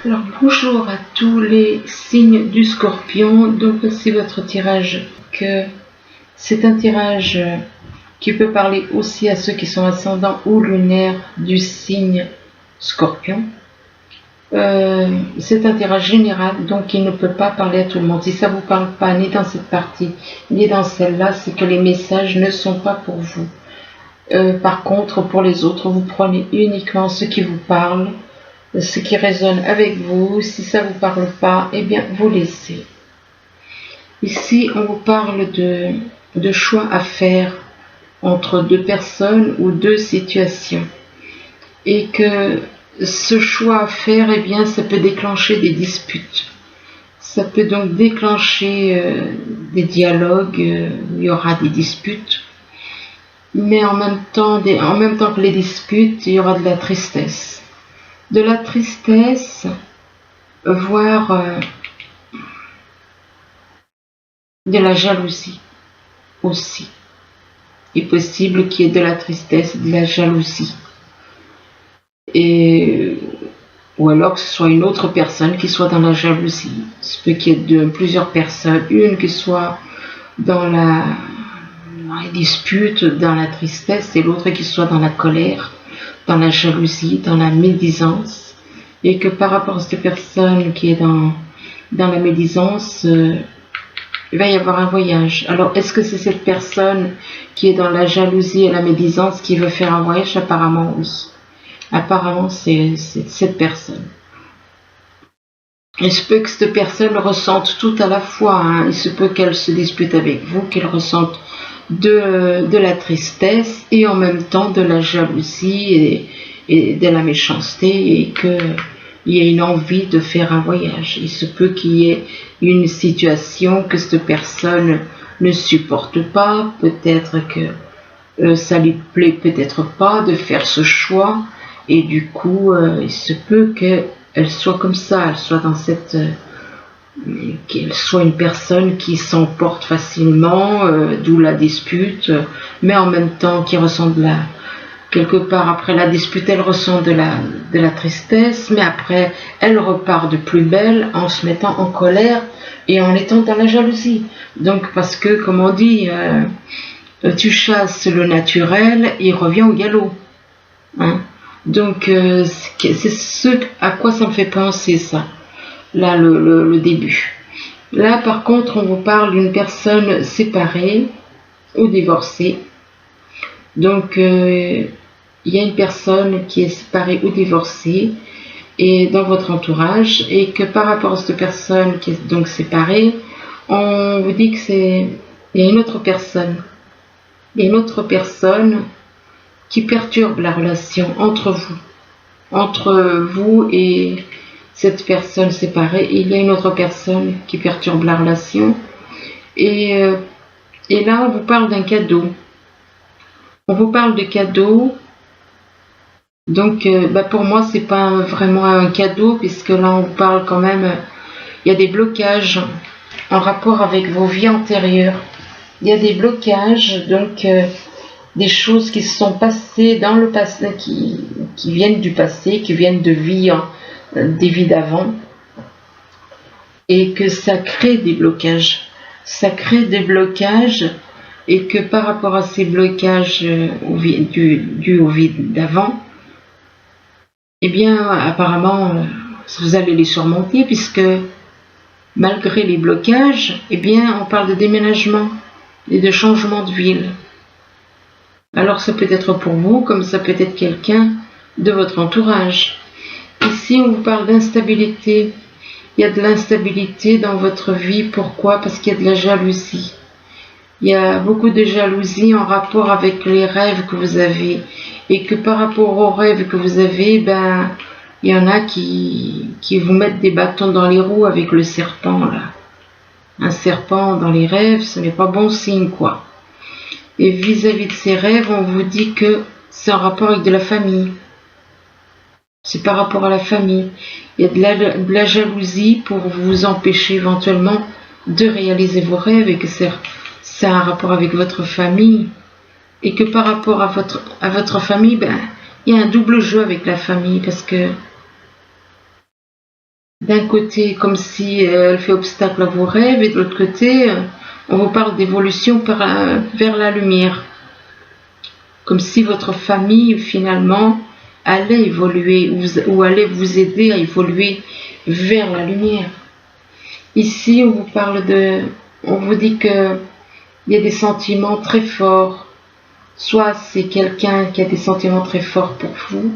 Alors bonjour à tous les signes du Scorpion. Donc voici votre tirage. C'est un tirage qui peut parler aussi à ceux qui sont ascendants ou lunaires du signe Scorpion. C'est un tirage général, donc il ne peut pas parler à tout le monde. Si ça ne vous parle pas ni dans cette partie ni dans celle-là, c'est que les messages ne sont pas pour vous. Par contre, pour les autres, vous prenez uniquement ce qui vous parle, ce qui résonne avec vous. Si ça ne vous parle pas, eh bien vous laissez. Ici, on vous parle de choix à faire entre deux personnes ou deux situations. Et que ce choix à faire, eh bien, ça peut déclencher des disputes. Ça peut donc déclencher des dialogues, il y aura des disputes. Mais en même temps que les disputes, il y aura de la tristesse. De la tristesse, voire de la jalousie aussi. Il est possible qu'il y ait de la tristesse et de la jalousie. Ou alors que ce soit une autre personne qui soit dans la jalousie. Il se peut qu'il y ait plusieurs personnes, une qui soit dans les disputes, dans la tristesse, et l'autre qui soit dans la colère, dans la jalousie, dans la médisance, et que par rapport à cette personne qui est dans la médisance, il va y avoir un voyage. Alors, est-ce que c'est cette personne qui est dans la jalousie et la médisance qui veut faire un voyage? Apparemment, oui. Apparemment, c'est cette personne. Il se peut que cette personne ressente tout à la fois. Il se peut qu'elle se dispute avec vous, qu'elle ressente de la tristesse et en même temps de la jalousie et de la méchanceté, et qu'il y ait une envie de faire un voyage. Il se peut qu'il y ait une situation que cette personne ne supporte pas, peut-être que ça lui plaît peut-être pas de faire ce choix, et du coup il se peut qu'elle soit comme ça, elle soit dans qu'elle soit une personne qui s'emporte facilement, d'où la dispute, mais en même temps qui ressent quelque part après la dispute, elle ressent de la tristesse, mais après elle repart de plus belle en se mettant en colère et en étant dans la jalousie. Donc parce que, comme on dit, tu chasses le naturel, il revient au galop. Donc c'est ce à quoi ça me fait penser, ça. Là, le début. Là, par contre, on vous parle d'une personne séparée ou divorcée. Donc, il y a une personne qui est séparée ou divorcée et dans votre entourage, et que par rapport à cette personne qui est donc séparée, on vous dit il y a une autre personne. Il y a une autre personne qui perturbe la relation entre vous et cette personne séparée. Il y a une autre personne qui perturbe la relation, et là on vous parle d'un cadeau. On vous parle de cadeau. Donc pour moi c'est pas vraiment un cadeau, puisque là on vous parle quand même, il y a des blocages en rapport avec vos vies antérieures. Il y a des blocages, donc des choses qui se sont passées dans le passé, qui viennent du passé, qui viennent de vies, des vies d'avant, et que ça crée des blocages. Ça crée des blocages, et que par rapport à ces blocages dus aux vies d'avant, eh bien apparemment vous allez les surmonter, puisque malgré les blocages, eh bien on parle de déménagement et de changement de ville. Alors ça peut être pour vous, comme ça peut être quelqu'un de votre entourage. Ici on vous parle d'instabilité. Il y a de l'instabilité dans votre vie. Pourquoi? Parce qu'il y a de la jalousie. Il y a beaucoup de jalousie en rapport avec les rêves que vous avez, et que par rapport aux rêves que vous avez, il y en a qui vous mettent des bâtons dans les roues avec le serpent là. Un serpent dans les rêves, ce n'est pas bon signe, quoi. Et vis-à-vis de ces rêves, on vous dit que c'est en rapport avec de la famille. C'est par rapport à la famille. Il y a de la jalousie pour vous empêcher éventuellement de réaliser vos rêves, et que c'est un rapport avec votre famille. Et que par rapport à votre famille, il y a un double jeu avec la famille, parce que d'un côté comme si elle fait obstacle à vos rêves, et de l'autre côté, on vous parle d'évolution vers la lumière. Comme si votre famille, finalement, allait évoluer ou allait vous aider à évoluer vers la lumière. Ici, on vous dit que il y a des sentiments très forts. Soit c'est quelqu'un qui a des sentiments très forts pour vous,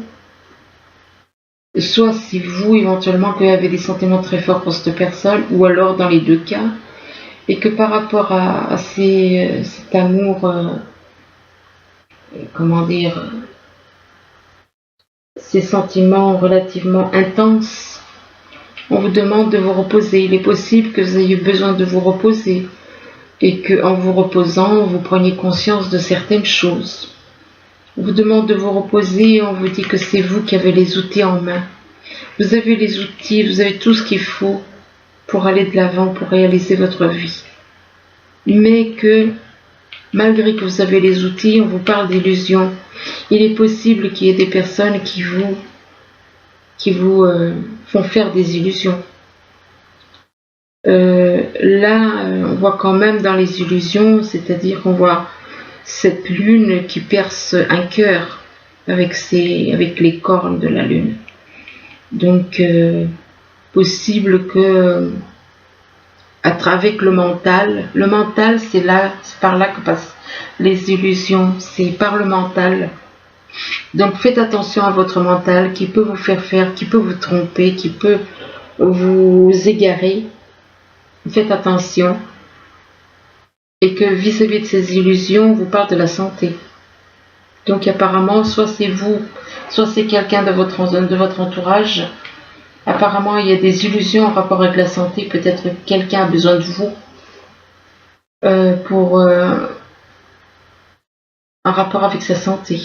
soit c'est vous éventuellement qui avez des sentiments très forts pour cette personne, ou alors dans les deux cas, et que par rapport à cet amour, comment dire, ces sentiments relativement intenses, on vous demande de vous reposer. Il est possible que vous ayez besoin de vous reposer et qu'en vous reposant, vous preniez conscience de certaines choses. On vous demande de vous reposer et on vous dit que c'est vous qui avez les outils en main. Vous avez les outils, vous avez tout ce qu'il faut pour aller de l'avant, pour réaliser votre vie. Mais que, malgré que vous avez les outils, on vous parle d'illusions. Il est possible qu'il y ait des personnes qui vous font faire des illusions. Là, on voit quand même dans les illusions, c'est-à-dire qu'on voit cette lune qui perce un cœur avec les cornes de la lune. Donc, possible que, avec le mental, c'est par là que passent les illusions, c'est par le mental. Donc, faites attention à votre mental qui peut vous faire, qui peut vous tromper, qui peut vous égarer. Faites attention. Et que vis-à-vis de ces illusions, on vous parle de la santé. Donc apparemment, soit c'est vous, soit c'est quelqu'un de votre entourage. Apparemment, il y a des illusions en rapport avec la santé. Peut-être que quelqu'un a besoin de vous en rapport avec sa santé.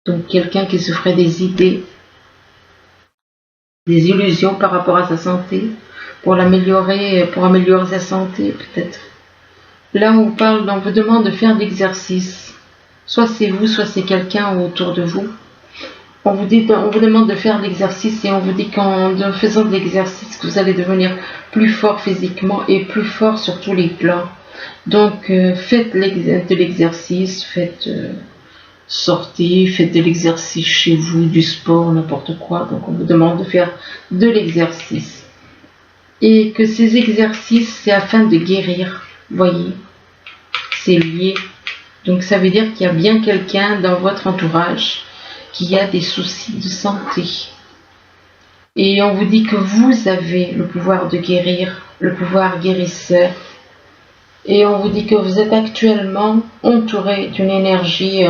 Donc quelqu'un qui se ferait des idées, des illusions par rapport à sa santé, pour améliorer sa santé peut-être. Là, on vous demande de faire de l'exercice. Soit c'est vous, soit c'est quelqu'un autour de vous. On vous demande de faire de l'exercice et on vous dit qu'en faisant de l'exercice, que vous allez devenir plus fort physiquement et plus fort sur tous les plans. Donc, faites de l'exercice, sortez, faites de l'exercice chez vous, du sport, n'importe quoi. Donc, on vous demande de faire de l'exercice. Et que ces exercices, c'est afin de guérir. Voyez, c'est lié. Donc ça veut dire qu'il y a bien quelqu'un dans votre entourage qui a des soucis de santé. Et on vous dit que vous avez le pouvoir de guérir, le pouvoir guérisseur. Et on vous dit que vous êtes actuellement entouré d'une énergie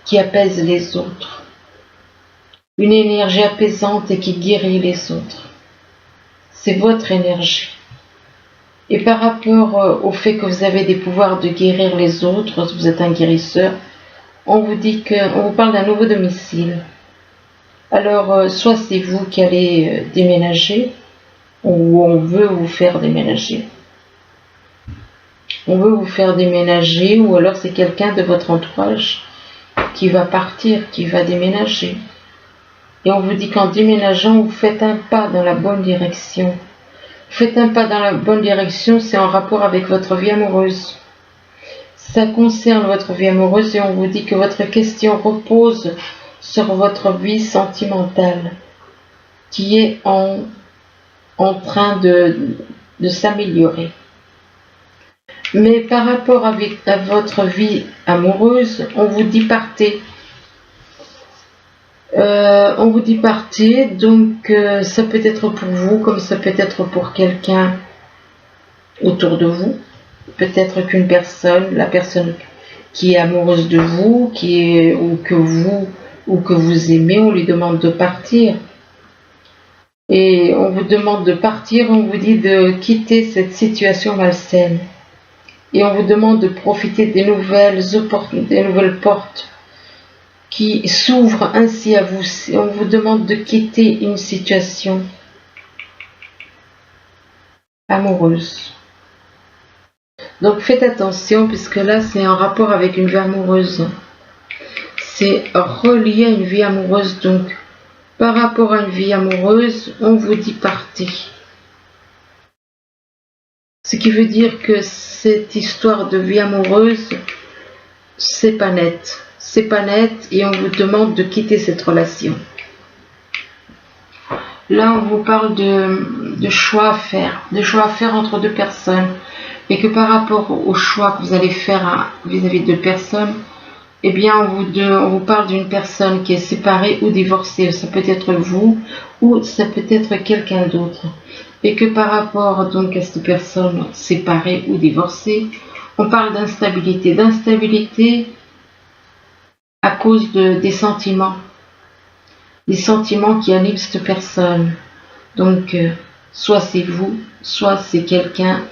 qui apaise les autres. Une énergie apaisante et qui guérit les autres. C'est votre énergie. Et par rapport au fait que vous avez des pouvoirs de guérir les autres, vous êtes un guérisseur, on vous parle d'un nouveau domicile. Alors, soit c'est vous qui allez déménager, ou on veut vous faire déménager. On veut vous faire déménager, ou alors c'est quelqu'un de votre entourage qui va partir, qui va déménager. Et on vous dit qu'en déménageant, vous faites un pas dans la bonne direction. Faites un pas dans la bonne direction, c'est en rapport avec votre vie amoureuse. Ça concerne votre vie amoureuse et on vous dit que votre question repose sur votre vie sentimentale qui est en train de s'améliorer. Mais par rapport à votre vie amoureuse, on vous dit partez. Donc ça peut être pour vous comme ça peut être pour quelqu'un autour de vous. Peut-être qu'une personne, la personne qui est amoureuse de vous, ou que vous aimez, on lui demande de partir. Et on vous demande de partir, on vous dit de quitter cette situation malsaine. Et on vous demande de profiter des nouvelles portes qui s'ouvre ainsi à vous. On vous demande de quitter une situation amoureuse. Donc faites attention puisque là c'est en rapport avec une vie amoureuse. C'est relié à une vie amoureuse, donc Par rapport à une vie amoureuse, on vous dit partez. Ce qui veut dire que cette histoire de vie amoureuse, c'est pas net. C'est pas net et on vous demande de quitter cette relation. Là, on vous parle de choix à faire, entre deux personnes. Et que par rapport au choix que vous allez faire vis-à-vis de personnes, eh bien, on vous parle d'une personne qui est séparée ou divorcée. Ça peut être vous ou ça peut être quelqu'un d'autre. Et que par rapport donc à cette personne séparée ou divorcée, on parle d'instabilité. D'instabilité à cause des sentiments. Des sentiments qui animent cette personne. Donc, soit c'est vous, soit c'est quelqu'un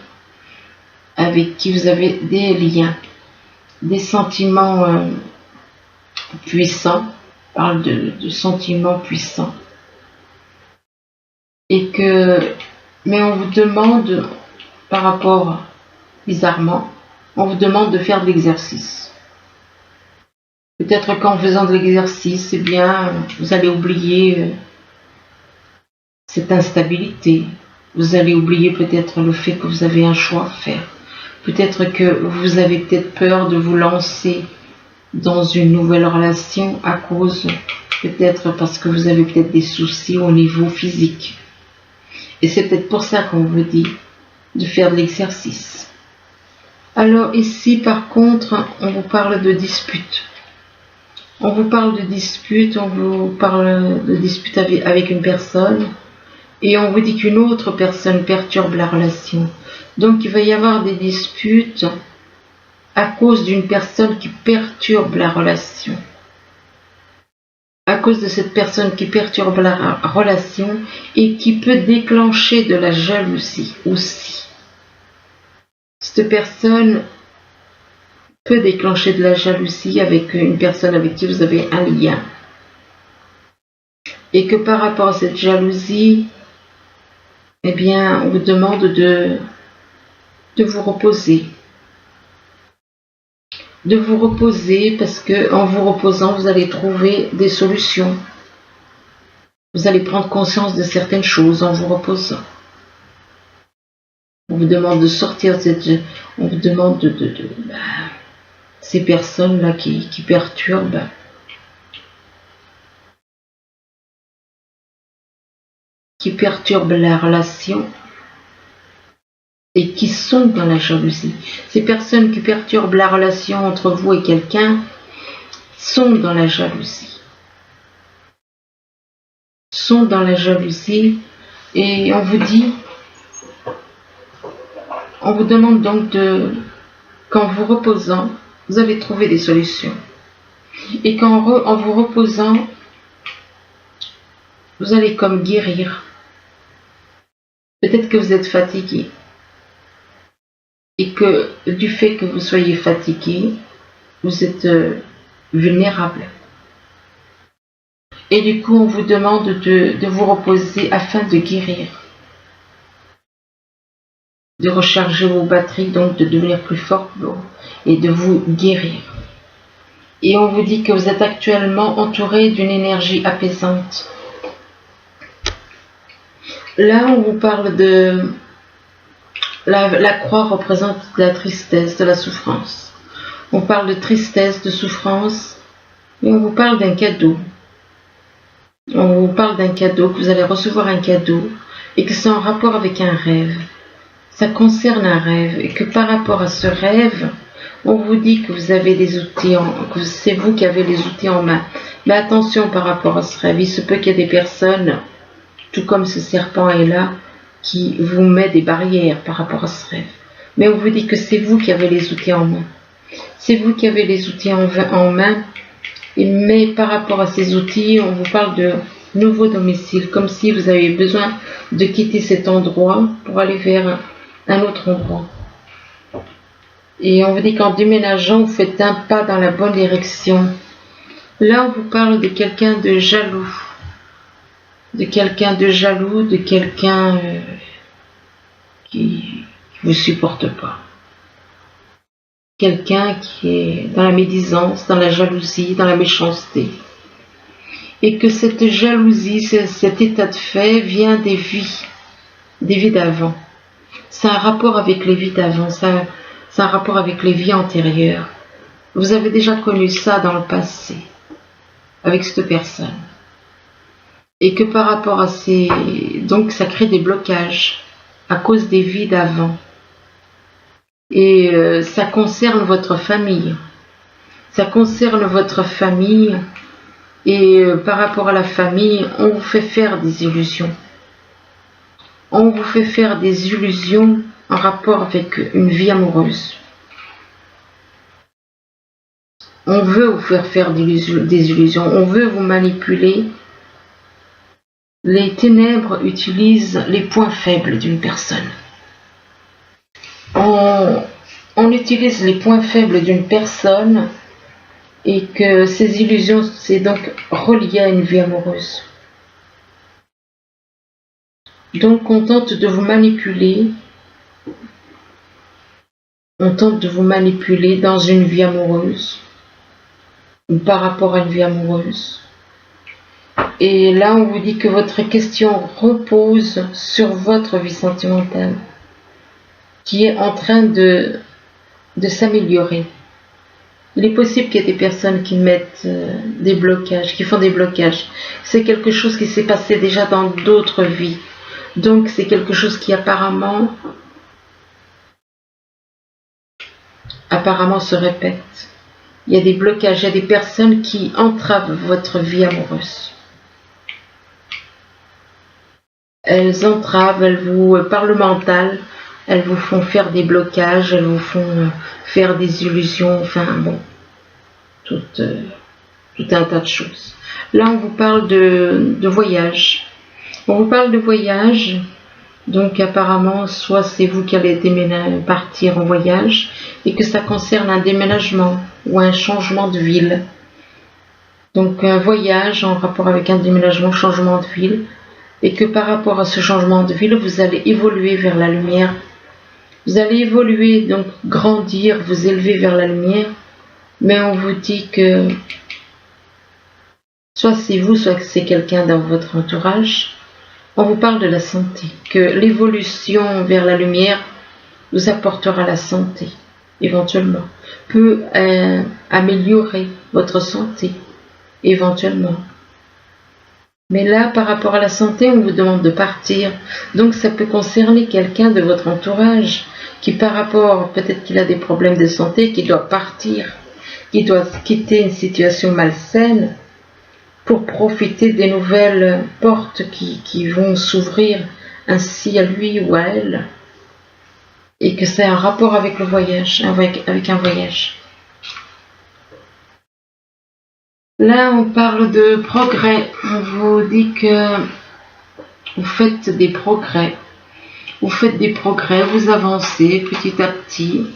avec qui vous avez des liens. Des sentiments puissants. On parle de sentiments puissants. Mais on vous demande, par rapport, bizarrement, on vous demande de faire de l'exercice. Peut-être qu'en faisant de l'exercice, eh bien, vous allez oublier cette instabilité. Vous allez oublier peut-être le fait que vous avez un choix à faire. Peut-être que vous avez peut-être peur de vous lancer dans une nouvelle relation à cause, peut-être parce que vous avez peut-être des soucis au niveau physique. Et c'est peut-être pour ça qu'on vous dit de faire de l'exercice. Alors ici, par contre, on vous parle de dispute. On vous parle de dispute, on vous parle de dispute avec une personne et on vous dit qu'une autre personne perturbe la relation. Donc il va y avoir des disputes à cause d'une personne qui perturbe la relation. À cause de cette personne qui perturbe la relation et qui peut déclencher de la jalousie aussi. Cette personne peut déclencher de la jalousie avec une personne avec qui vous avez un lien. Et que par rapport à cette jalousie, eh bien, on vous demande de vous reposer. De vous reposer parce que en vous reposant, vous allez trouver des solutions. Vous allez prendre conscience de certaines choses en vous reposant. On vous demande de sortir de cette... On vous demande ces personnes-là qui perturbent. Qui perturbent la relation et qui sont dans la jalousie. Ces personnes qui perturbent la relation entre vous et quelqu'un sont dans la jalousie. Sont dans la jalousie et on vous dit, on vous demande donc qu'en vous reposant, vous allez trouver des solutions. Et qu'en vous reposant, vous allez comme guérir. Peut-être que vous êtes fatigué. Et que du fait que vous soyez fatigué, vous êtes vulnérable. Et du coup, on vous demande de vous reposer afin de guérir. De recharger vos batteries, donc de devenir plus fort et de vous guérir. Et on vous dit que vous êtes actuellement entouré d'une énergie apaisante. Là, on vous parle de... La croix représente la tristesse, de la souffrance. On parle de tristesse, de souffrance, et on vous parle d'un cadeau. On vous parle d'un cadeau, que vous allez recevoir un cadeau, et que c'est en rapport avec un rêve. Ça concerne un rêve, et que par rapport à ce rêve, on vous dit que vous avez des outils, que c'est vous qui avez les outils en main. Mais attention par rapport à ce rêve, il se peut qu'il y ait des personnes, tout comme ce serpent est là, qui vous met des barrières par rapport à ce rêve. Mais on vous dit que c'est vous qui avez les outils en main. C'est vous qui avez les outils en main. Mais par rapport à ces outils, on vous parle de nouveau domicile, comme si vous avez besoin de quitter cet endroit pour aller vers un autre endroit. Et on vous dit qu'en déménageant, vous faites un pas dans la bonne direction. Là, on vous parle de quelqu'un de jaloux. De quelqu'un de jaloux, de quelqu'un qui ne vous supporte pas. Quelqu'un qui est dans la médisance, dans la jalousie, dans la méchanceté. et que cette jalousie, cet état de fait vient des vies d'avant. C'est un rapport avec les vies d'avant, c'est un rapport avec les vies antérieures. Vous avez déjà connu ça dans le passé, avec cette personne. Et que par rapport à ces... Donc ça crée des blocages à cause des vies d'avant. Et ça concerne votre famille. Ça concerne votre famille. Et par rapport à la famille, on vous fait faire des illusions. On vous fait faire des illusions en rapport avec une vie amoureuse. On veut vous faire faire des illusions. On veut vous manipuler. Les ténèbres utilisent les points faibles d'une personne. On utilise les points faibles d'une personne et que ces illusions, c'est donc relié à une vie amoureuse. Donc on tente de vous manipuler. On tente de vous manipuler dans une vie amoureuse ou par rapport à une vie amoureuse. Et là, on vous dit que votre question repose sur votre vie sentimentale, qui est en train de s'améliorer. Il est possible qu'il y ait des personnes qui mettent des blocages, qui font des blocages. C'est quelque chose qui s'est passé déjà dans d'autres vies. Donc, c'est quelque chose qui apparemment se répète. Il y a des blocages, il y a des personnes qui entravent votre vie amoureuse. Elles entravent, elles vous parlent mental, elles vous font faire des blocages, elles vous font faire des illusions, enfin bon, tout un tas de choses. Là, on vous parle de voyage. On vous parle de voyage, donc apparemment, soit c'est vous qui allez partir en voyage, et que ça concerne un déménagement ou un changement de ville. Donc un voyage en rapport avec un déménagement, changement de ville, et que par rapport à ce changement de ville, vous allez évoluer vers la lumière. Vous allez évoluer, donc grandir, vous élever vers la lumière, mais on vous dit que soit c'est vous, soit c'est quelqu'un dans votre entourage. On vous parle de la santé, que l'évolution vers la lumière vous apportera la santé, éventuellement, peut améliorer votre santé, éventuellement. Mais là, par rapport à la santé, on vous demande de partir. Donc ça peut concerner quelqu'un de votre entourage qui par rapport, peut-être qu'il a des problèmes de santé, qui doit partir, qui doit quitter une situation malsaine pour profiter des nouvelles portes qui vont s'ouvrir ainsi à lui ou à elle. Et que c'est un rapport avec le voyage, avec un voyage. Là, on parle de progrès. On vous dit que vous faites des progrès. Vous faites des progrès, vous avancez petit à petit.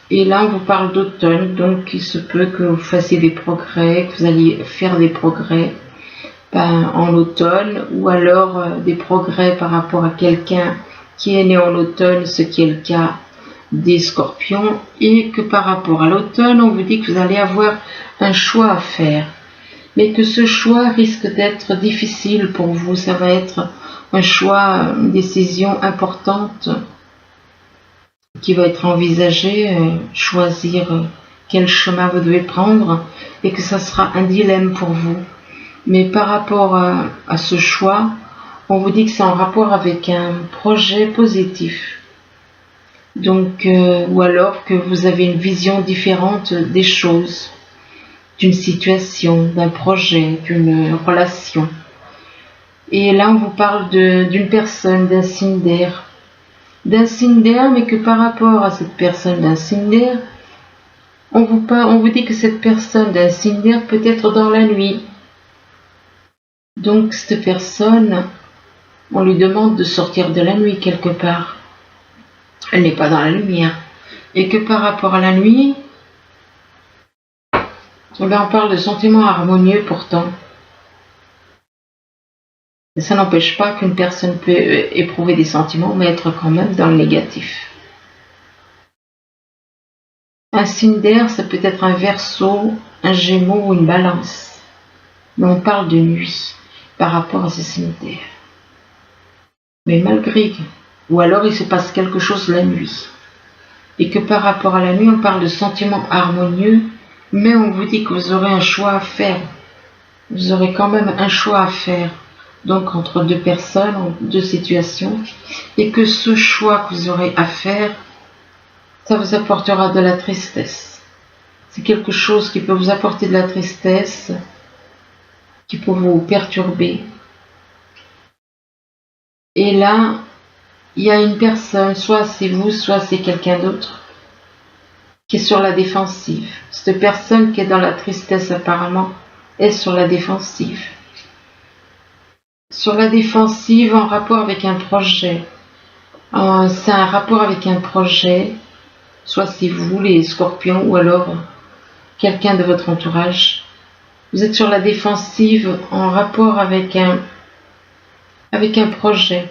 Et là, on vous parle d'automne. Donc, il se peut que vous fassiez des progrès, que vous alliez faire des progrès en automne. Ou alors des progrès par rapport à quelqu'un qui est né en automne, ce qui est le cas des scorpions. Et que par rapport à l'automne, on vous dit que vous allez avoir un choix à faire. Mais que ce choix risque d'être difficile pour vous. Ça va être un choix, une décision importante qui va être envisagée, choisir quel chemin vous devez prendre et que ça sera un dilemme pour vous. Mais par rapport à ce choix, on vous dit que c'est en rapport avec un projet positif. Donc, ou alors que vous avez une vision différente des choses, d'une situation, d'un projet, d'une relation. Et là, on vous parle d'une personne, d'un signe d'air. D'un signe d'air, mais que par rapport à cette personne d'un signe d'air, on vous dit que cette personne d'un signe d'air peut être dans la nuit. Donc, cette personne, on lui demande de sortir de la nuit quelque part. Elle n'est pas dans la lumière. Et que par rapport à la nuit, on parle de sentiments harmonieux pourtant. Mais ça n'empêche pas qu'une personne peut éprouver des sentiments, mais être quand même dans le négatif. Un signe d'air, ça peut être un Verseau, un Gémeaux ou une Balance. mais on parle de nuit par rapport à ce cimetière. Mais malgré, ou alors il se passe quelque chose la nuit, et que par rapport à la nuit, on parle de sentiments harmonieux, mais on vous dit que vous aurez un choix à faire. Vous aurez quand même un choix à faire, donc entre deux personnes, deux situations, et que ce choix que vous aurez à faire, ça vous apportera de la tristesse. C'est quelque chose qui peut vous apporter de la tristesse, qui peut vous perturber. Et là, il y a une personne, soit c'est vous, soit c'est quelqu'un d'autre, qui est sur la défensive. Cette personne qui est dans la tristesse apparemment est sur la défensive. Sur la défensive en rapport avec un projet. C'est un rapport avec un projet, soit c'est vous les scorpions ou alors quelqu'un de votre entourage. Vous êtes sur la défensive en rapport avec un projet.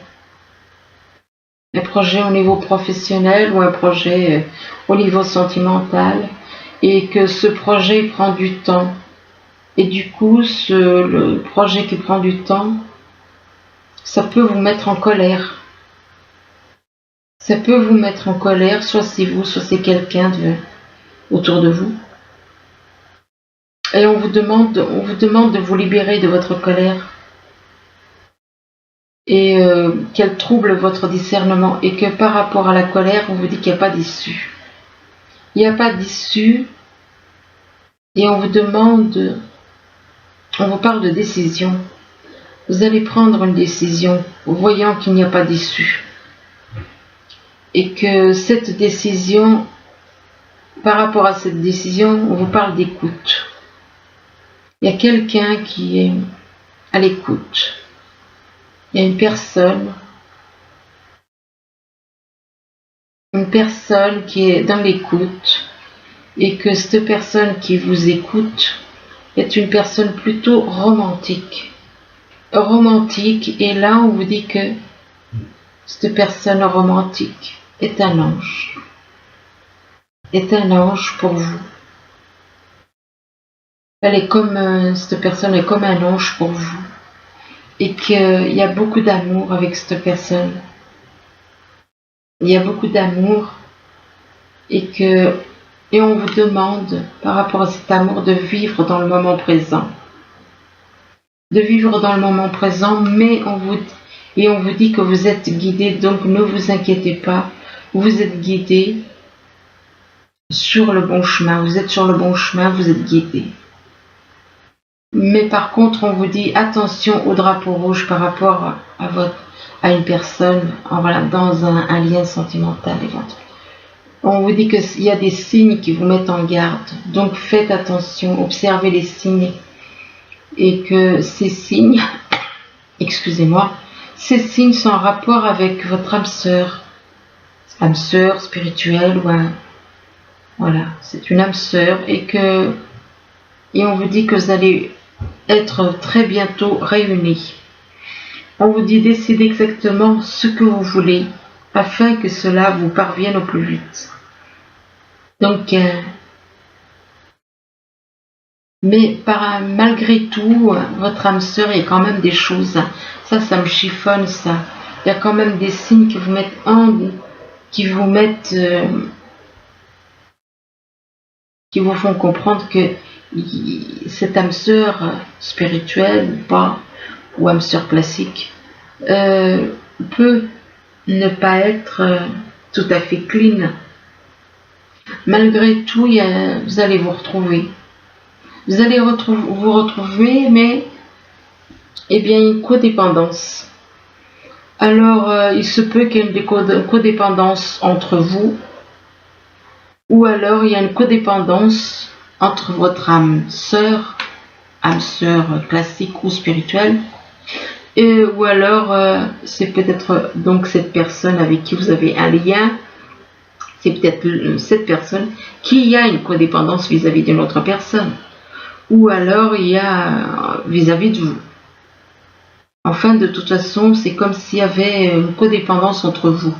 Un projet au niveau professionnel ou un projet au niveau sentimental, et que ce projet prend du temps. Et du coup, le projet qui prend du temps, ça peut vous mettre en colère. Ça peut vous mettre en colère, soit c'est vous, soit c'est quelqu'un autour de vous. Et on vous demande de vous libérer de votre colère. Et qu'elle trouble votre discernement, et que par rapport à la colère, on vous dit qu'il n'y a pas d'issue. Il n'y a pas d'issue, et on vous parle de décision. Vous allez prendre une décision, voyant qu'il n'y a pas d'issue. Et que cette décision, par rapport à cette décision, on vous parle d'écoute. Il y a quelqu'un qui est à l'écoute. Il y a une personne qui est dans l'écoute, et que cette personne qui vous écoute est une personne plutôt romantique. Romantique, et là on vous dit que cette personne romantique est un ange. Est un ange pour vous. Cette personne est comme un ange pour vous. Et qu'il y a beaucoup d'amour avec cette personne. Il y a beaucoup d'amour, et on vous demande, par rapport à cet amour, de vivre dans le moment présent. De vivre dans le moment présent, mais on vous dit que vous êtes guidé, donc ne vous inquiétez pas, vous êtes guidé sur le bon chemin, vous êtes sur le bon chemin, vous êtes guidé. Mais par contre, on vous dit attention au drapeau rouge par rapport à une personne, dans un lien sentimental éventuel. On vous dit qu'il y a des signes qui vous mettent en garde. Donc faites attention, observez les signes. Et que ces signes, ces signes sont en rapport avec votre âme sœur spirituelle, c'est une âme sœur, et on vous dit que vous allez être très bientôt réunis. On vous dit décidez exactement ce que vous voulez afin que cela vous parvienne au plus vite. Donc, mais malgré tout, votre âme sœur, il y a quand même des choses, ça me chiffonne ça. Il y a quand même des signes qui vous font comprendre que cette âme sœur spirituelle ou âme sœur classique peut ne pas être tout à fait clean. Malgré tout, vous allez vous retrouver. Vous allez vous retrouver, mais une codépendance. Alors, il se peut qu'il y ait une codépendance entre vous, ou alors il y a une codépendance entre votre âme sœur classique ou spirituelle, ou alors c'est peut-être donc cette personne avec qui vous avez un lien, c'est peut-être cette personne qui a une codépendance vis-à-vis d'une autre personne, ou alors il y a vis-à-vis de vous. Enfin, de toute façon, c'est comme s'il y avait une codépendance entre vous.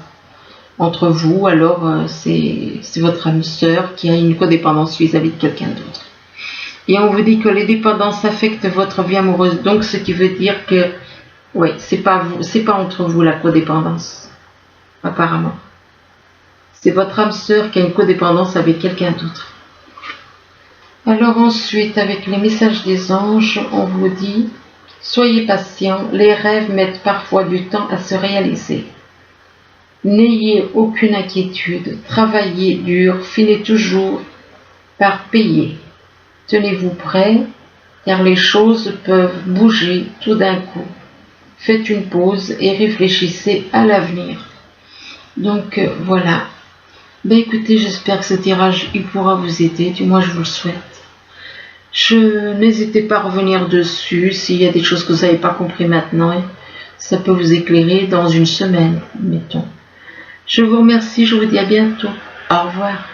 Alors c'est votre âme sœur qui a une codépendance vis-à-vis de quelqu'un d'autre. Et on vous dit que les dépendances affectent votre vie amoureuse. Donc, ce qui veut dire que, oui, c'est pas entre vous la codépendance, apparemment. C'est votre âme sœur qui a une codépendance avec quelqu'un d'autre. Alors ensuite, avec les messages des anges, on vous dit, soyez patient, les rêves mettent parfois du temps à se réaliser. N'ayez aucune inquiétude, travaillez dur, finez toujours par payer. Tenez-vous prêts, car les choses peuvent bouger tout d'un coup. Faites une pause et réfléchissez à l'avenir. Donc voilà. Ben écoutez, j'espère que ce tirage il pourra vous aider, du moins je vous le souhaite. N'hésitez pas à revenir dessus s'il y a des choses que vous n'avez pas compris maintenant. Ça peut vous éclairer dans une semaine, mettons. Je vous remercie, je vous dis à bientôt. Au revoir.